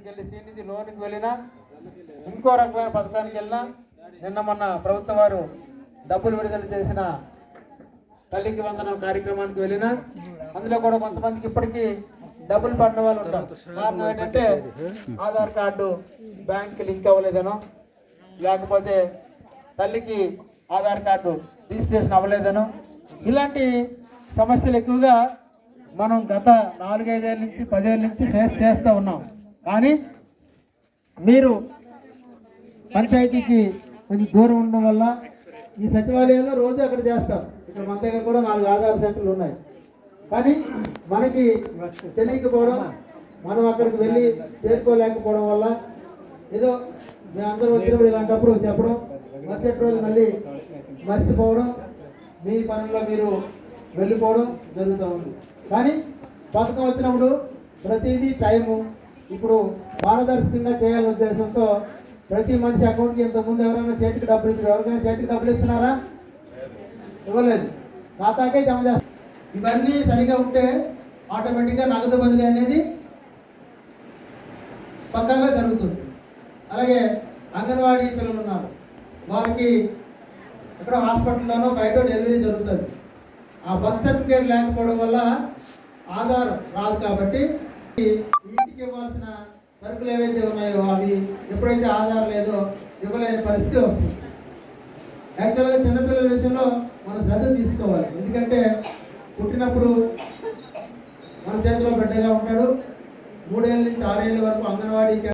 వెళ్ళి శ్రీనిధి లోనికి వెళ్ళినా ఇంకో రకమైన పథకానికి వెళ్ళినా నిన్న మొన్న ప్రభుత్వం వారు డబ్బులు విడుదల చేసిన తల్లికి వందనం కార్యక్రమానికి వెళ్ళినా అందులో కూడా కొంతమందికి ఇప్పటికీ డబ్బులు పడిన వాళ్ళు ఉంటారు. కారణం ఏంటంటే ఆధార్ కార్డు బ్యాంక్ లింక్ అవ్వలేదనో, లేకపోతే తల్లికి ఆధార్ కార్డు రిజిస్ట్రేషన్ అవ్వలేదనో, ఇలాంటి సమస్యలు ఎక్కువగా మనం గత 4-5 ఏళ్ళ నుంచి 10 ఏళ్ళ నుంచి ఫేస్ చేస్తూ ఉన్నాం. కానీ మీరు పంచాయతీకి కొంచెం దూరం ఉండడం వల్ల ఈ సచివాలయంలో రోజు అక్కడ చేస్తాం. ఇక్కడ మన దగ్గర కూడా 4 ఆధార్ సెంటర్లు ఉన్నాయి. కానీ మనకి తెలియకపోవడం, మనం అక్కడికి వెళ్ళి చేరుకోలేకపోవడం వల్ల ఏదో మేమందరూ వచ్చినప్పుడు ఇలాంటప్పుడు చెప్పడం, మరుసటి రోజు మళ్ళీ మర్చిపోవడం, మీ పనుల్లో మీరు వెళ్ళిపోవడం జరుగుతూ ఉంది. కానీ పథకం వచ్చినప్పుడు ప్రతిదీ టైము ఇప్పుడు పారదర్శకంగా చేయాలనే ఉద్దేశంతో ప్రతి మనిషి అకౌంట్కి ఇంతకుముందు ఎవరైనా చేతికి డబ్బులు ఇస్తారు. ఎవరికైనా చేతికి డబ్బులు ఇస్తున్నారా? ఇవ్వలేదు. ఖాతాకే జమ చేస్తారు. ఇవన్నీ సరిగా ఉంటే ఆటోమేటిక్గా నగదు బదిలీ అనేది పక్కాగా జరుగుతుంది. అలాగే అంగన్వాడీ పిల్లలు ఉన్నారు, వారికి ఎక్కడ హాస్పిటల్లోనో బయట డెలివరీ జరుగుతుంది. ఆ బర్త్ సర్టిఫికేట్ లేకపోవడం వల్ల ఆధార్ రాదు. కాబట్టి ఇంటికి ఇవ్వాల్సిన సరుకులు ఏవైతే ఉన్నాయో అవి ఎప్పుడైతే ఆధార్ లేదో ఇవ్వలేని పరిస్థితి వస్తుంది. యాక్చువల్గా చిన్నపిల్లల విషయంలో మనం శ్రద్ధ తీసుకోవాలి. ఎందుకంటే పుట్టినప్పుడు మన చేతిలో బిడ్డగా ఉంటాడు. 3 ఏళ్ళ నుంచి 6 ఏళ్ళ వరకు అంగన్వాడీ